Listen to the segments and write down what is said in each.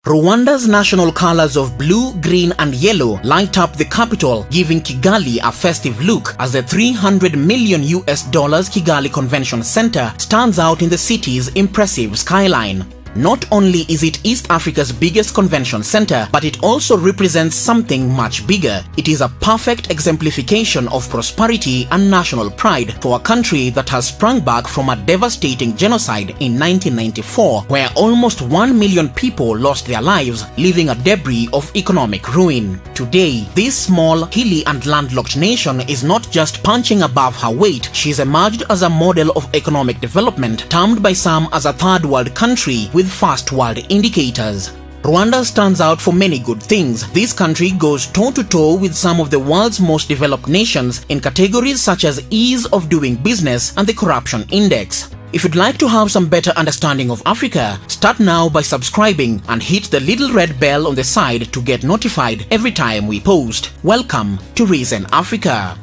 Rwanda's national colors of blue, green and yellow light up the capital, giving Kigali a festive look as the $300 million Kigali Convention Center stands out in the city's impressive skyline. Not only is it East Africa's biggest convention center, but it also represents something much bigger. It is a perfect exemplification of prosperity and national pride for a country that has sprung back from a devastating genocide in 1994, where almost 1 million people lost their lives, leaving a debris of economic ruin. Today, this small, hilly and landlocked nation is not just punching above her weight, she's emerged as a model of economic development, termed by some as a third world country with first world indicators. Rwanda stands out for many good things. This country goes toe-to-toe with some of the world's most developed nations in categories such as ease of doing business and the corruption index. If you'd like to have some better understanding of Africa, start now by subscribing and hit the little red bell on the side to get notified every time we post. Welcome to Reason Africa.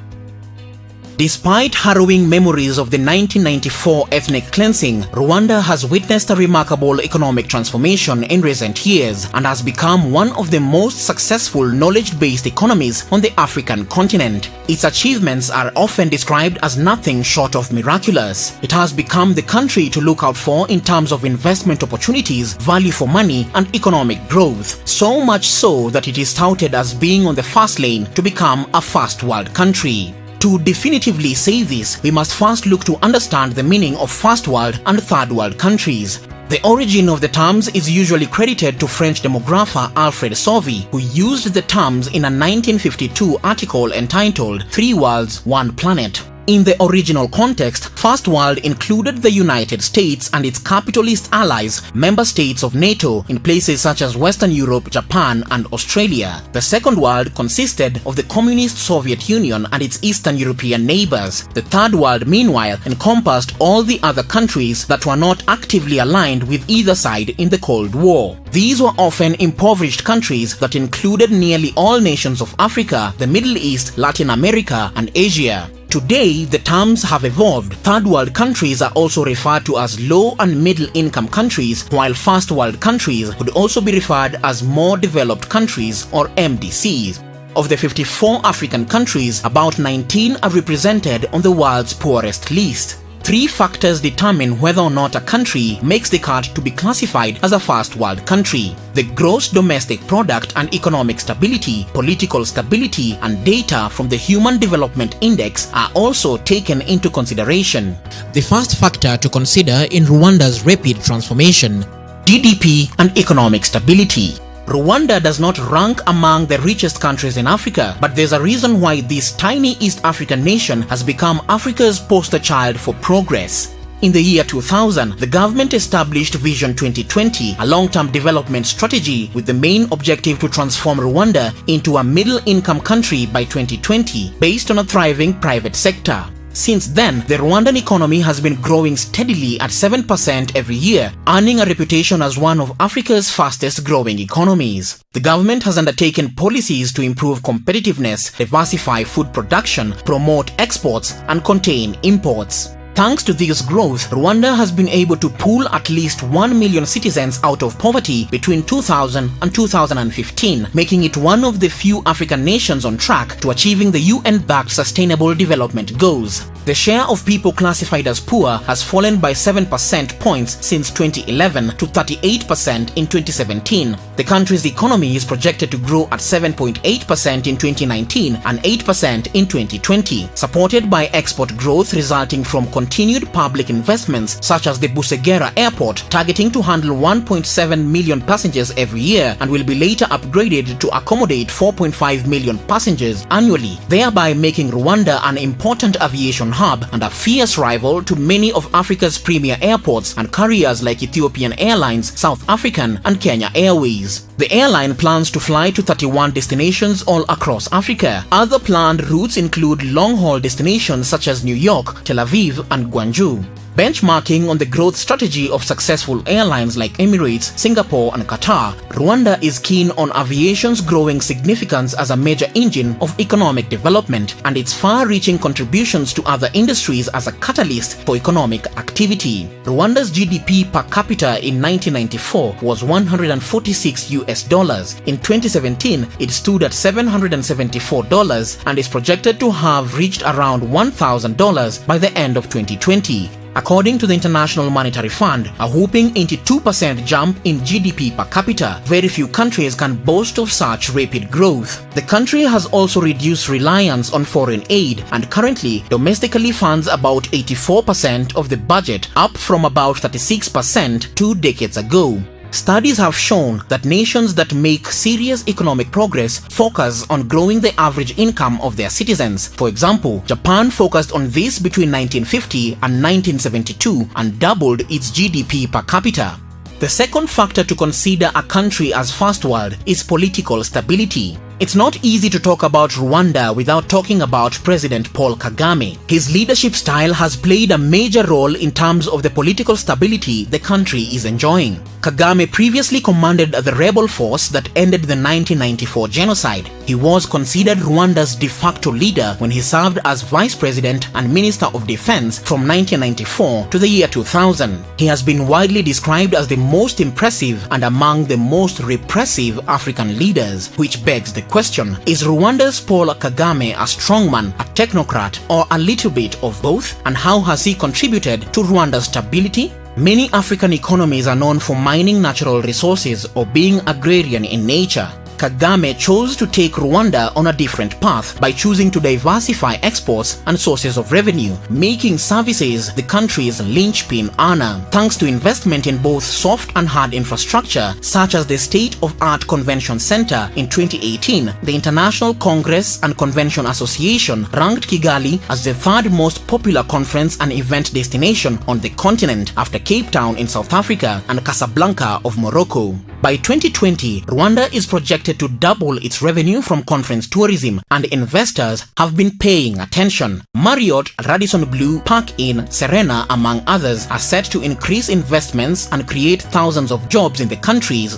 Despite harrowing memories of the 1994 ethnic cleansing, Rwanda has witnessed a remarkable economic transformation in recent years and has become one of the most successful knowledge-based economies on the African continent. Its achievements are often described as nothing short of miraculous. It has become the country to look out for in terms of investment opportunities, value for money, and economic growth. So much so that it is touted as being on the fast lane to become a first world country. To definitively say this, we must first look to understand the meaning of first world and third world countries. The origin of the terms is usually credited to French demographer Alfred Sauvy, who used the terms in a 1952 article entitled "Three Worlds, One Planet." In the original context, First World included the United States and its capitalist allies, member states of NATO in places such as Western Europe, Japan and Australia. The Second World consisted of the Communist Soviet Union and its Eastern European neighbors. The Third World, meanwhile, encompassed all the other countries that were not actively aligned with either side in the Cold War. These were often impoverished countries that included nearly all nations of Africa, the Middle East, Latin America and Asia. Today, the terms have evolved. Third world countries are also referred to as low and middle income countries, while first world countries could also be referred as more developed countries or MDCs. Of the 54 African countries, about 19 are represented on the world's poorest list. Three factors determine whether or not a country makes the cut to be classified as a first world country. The gross domestic product and economic stability, political stability, and data from the Human Development Index are also taken into consideration. The first factor to consider in Rwanda's rapid transformation: GDP and economic stability. Rwanda does not rank among the richest countries in Africa, but there's a reason why this tiny East African nation has become Africa's poster child for progress. In the year 2000, the government established Vision 2020, a long-term development strategy with the main objective to transform Rwanda into a middle-income country by 2020, based on a thriving private sector. Since then, the Rwandan economy has been growing steadily at 7% every year, earning a reputation as one of Africa's fastest growing economies. The government has undertaken policies to improve competitiveness, diversify food production, promote exports, and contain imports. Thanks to this growth, Rwanda has been able to pull at least 1 million citizens out of poverty between 2000 and 2015, making it one of the few African nations on track to achieving the UN-backed Sustainable Development Goals. The share of people classified as poor has fallen by 7% points since 2011 to 38% in 2017. The country's economy is projected to grow at 7.8% in 2019 and 8% in 2020, supported by export growth resulting from continued public investments such as the Busegera Airport, targeting to handle 1.7 million passengers every year and will be later upgraded to accommodate 4.5 million passengers annually, thereby making Rwanda an important aviation hub and a fierce rival to many of Africa's premier airports and carriers like Ethiopian Airlines, South African and Kenya Airways. The airline plans to fly to 31 destinations all across Africa. Other planned routes include long-haul destinations such as New York, Tel Aviv and Gwangju. Benchmarking on the growth strategy of successful airlines like Emirates, Singapore and Qatar, Rwanda is keen on aviation's growing significance as a major engine of economic development and its far-reaching contributions to other industries as a catalyst for economic activity. Rwanda's GDP per capita in 1994 was $146. In 2017, it stood at $774 and is projected to have reached around $1,000 by the end of 2020. According to the International Monetary Fund, a whopping 82% jump in GDP per capita. Very few countries can boast of such rapid growth. The country has also reduced reliance on foreign aid and currently domestically funds about 84% of the budget, up from about 36% 2 decades ago. Studies have shown that nations that make serious economic progress focus on growing the average income of their citizens. For example, Japan focused on this between 1950 and 1972 and doubled its GDP per capita. The second factor to consider a country as first world is political stability. It's not easy to talk about Rwanda without talking about President Paul Kagame. His leadership style has played a major role in terms of the political stability the country is enjoying. Kagame previously commanded the rebel force that ended the 1994 genocide. He was considered Rwanda's de facto leader when he served as Vice President and Minister of Defense from 1994 to the year 2000. He has been widely described as the most impressive and among the most repressive African leaders, which begs the question, is Rwanda's Paul Kagame a strongman, a technocrat, or a little bit of both? And how has he contributed to Rwanda's stability? Many African economies are known for mining natural resources or being agrarian in nature. Kagame chose to take Rwanda on a different path by choosing to diversify exports and sources of revenue, making services the country's linchpin earner. Thanks to investment in both soft and hard infrastructure, such as the State-of-Art Convention Center in 2018, the International Congress and Convention Association ranked Kigali as the third most popular conference and event destination on the continent after Cape Town in South Africa and Casablanca of Morocco. By 2020, Rwanda is projected to double its revenue from conference tourism, and investors have been paying attention. Marriott, Radisson Blu, Park Inn, Serena, among others, are set to increase investments and create thousands of jobs in the country's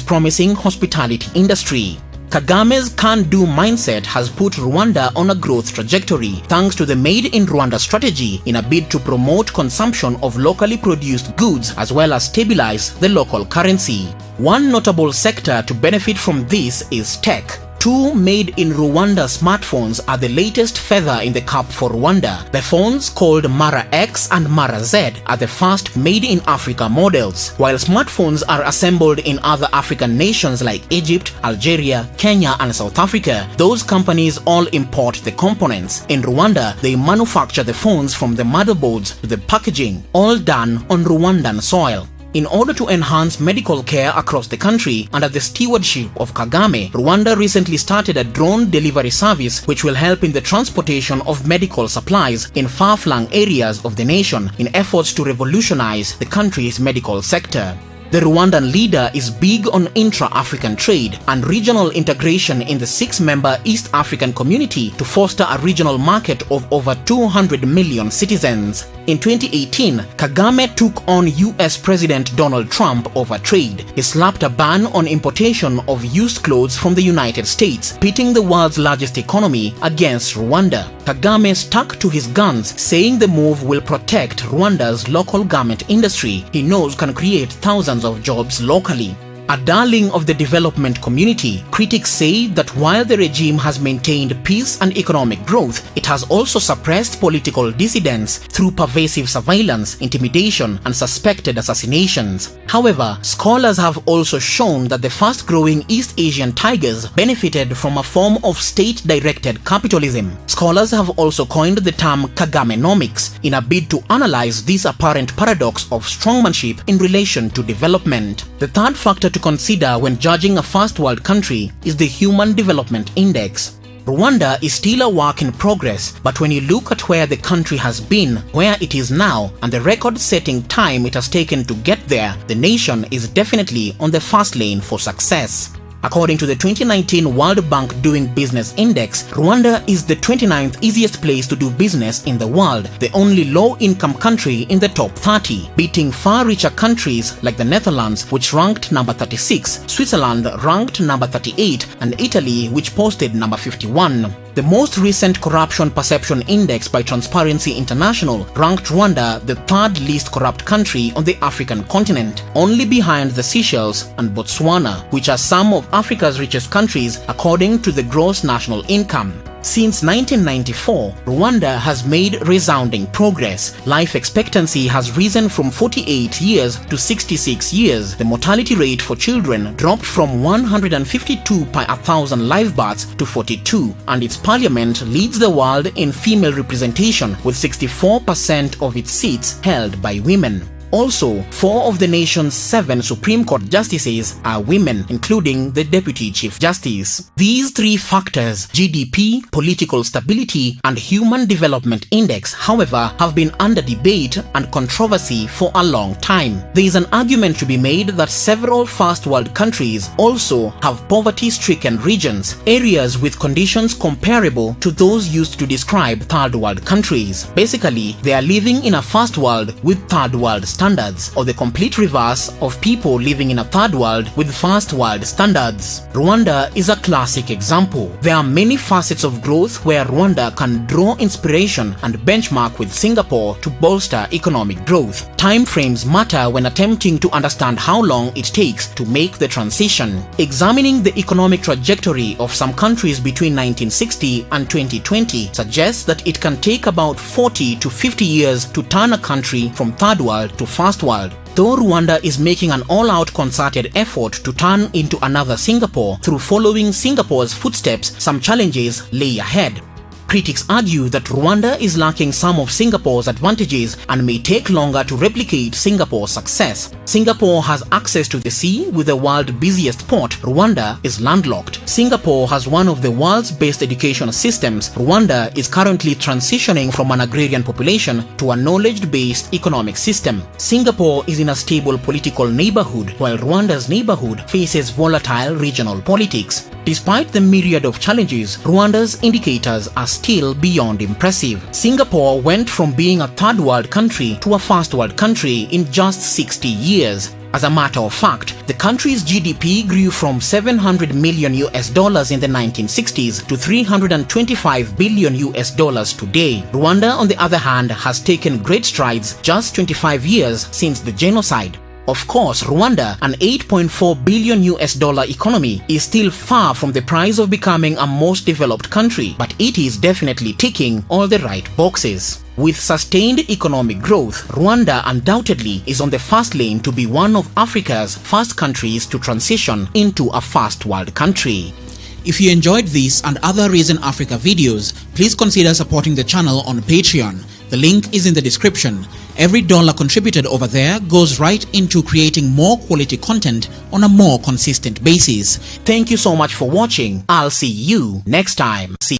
promising hospitality industry. Kagame's can-do mindset has put Rwanda on a growth trajectory thanks to the Made in Rwanda strategy in a bid to promote consumption of locally produced goods as well as stabilize the local currency. One notable sector to benefit from this is tech. Two Made in Rwanda smartphones are the latest feather in the cap for Rwanda. The phones, called Mara X and Mara Z, are the first Made in Africa models. While smartphones are assembled in other African nations like Egypt, Algeria, Kenya and South Africa, those companies all import the components. In Rwanda, they manufacture the phones from the motherboards to the packaging, all done on Rwandan soil. In order to enhance medical care across the country under the stewardship of Kagame, Rwanda recently started a drone delivery service which will help in the transportation of medical supplies in far-flung areas of the nation in efforts to revolutionize the country's medical sector. The Rwandan leader is big on intra-African trade and regional integration in the 6-member East African community to foster a regional market of over 200 million citizens. In 2018, Kagame took on US President Donald Trump over trade. He slapped a ban on importation of used clothes from the United States, pitting the world's largest economy against Rwanda. Kagame stuck to his guns, saying the move will protect Rwanda's local garment industry he knows can create thousands of jobs locally. A darling of the development community, critics say that while the regime has maintained peace and economic growth, it has also suppressed political dissidents through pervasive surveillance, intimidation, and suspected assassinations. However, scholars have also shown that the fast-growing East Asian tigers benefited from a form of state-directed capitalism. Scholars have also coined the term Kagamenomics in a bid to analyze this apparent paradox of strongmanship in relation to development. The third factor to consider when judging a first world country is the Human Development Index. Rwanda is still a work in progress, but when you look at where the country has been, where it is now, and the record-setting time it has taken to get there, the nation is definitely on the fast lane for success. According to the 2019 World Bank Doing Business Index, Rwanda is the 29th easiest place to do business in the world, the only low-income country in the top 30, beating far richer countries like the Netherlands, which ranked number 36, Switzerland ranked number 38, and Italy, which posted number 51. The most recent Corruption Perception Index by Transparency International ranked Rwanda the third least corrupt country on the African continent, only behind the Seychelles and Botswana, which are some of Africa's richest countries according to the gross national income. Since 1994, Rwanda has made resounding progress. Life expectancy has risen from 48 years to 66 years. The mortality rate for children dropped from 152 per 1,000 live births to 42, and its parliament leads the world in female representation, with 64% of its seats held by women. Also, 4 of the nation's 7 Supreme Court justices are women, including the Deputy Chief Justice. These 3 factors, GDP, political stability, and Human Development Index, however, have been under debate and controversy for a long time. There is an argument to be made that several first world countries also have poverty-stricken regions, areas with conditions comparable to those used to describe third world countries. Basically, they are living in a first world with third world standards, or the complete reverse of people living in a third world with first world standards. Rwanda is a classic example. There are many facets of growth where Rwanda can draw inspiration and benchmark with Singapore to bolster economic growth. Time frames matter when attempting to understand how long it takes to make the transition. Examining the economic trajectory of some countries between 1960 and 2020 suggests that it can take about 40 to 50 years to turn a country from third world to first world. Though Rwanda is making an all-out concerted effort to turn into another Singapore through following Singapore's footsteps, some challenges lay ahead. Critics argue that Rwanda is lacking some of Singapore's advantages and may take longer to replicate Singapore's success. Singapore has access to the sea with the world's busiest port. Rwanda is landlocked. Singapore has one of the world's best education systems. Rwanda is currently transitioning from an agrarian population to a knowledge-based economic system. Singapore is in a stable political neighborhood, while Rwanda's neighborhood faces volatile regional politics. Despite the myriad of challenges, Rwanda's indicators are still beyond impressive. Singapore went from being a third world country to a first world country in just 60 years. As a matter of fact, the country's GDP grew from $700 million in the 1960s to $325 billion today. Rwanda, on the other hand, has taken great strides just 25 years since the genocide. Of course, Rwanda, an $8.4 billion economy, is still far from the prize of becoming a most developed country, but it is definitely ticking all the right boxes. With sustained economic growth, Rwanda undoubtedly is on the first lane to be one of Africa's first countries to transition into a first world country. If you enjoyed these and other Reason Africa videos, please consider supporting the channel on Patreon. The link is in the description. Every dollar contributed over there goes right into creating more quality content on a more consistent basis. Thank you so much for watching. I'll see you next time.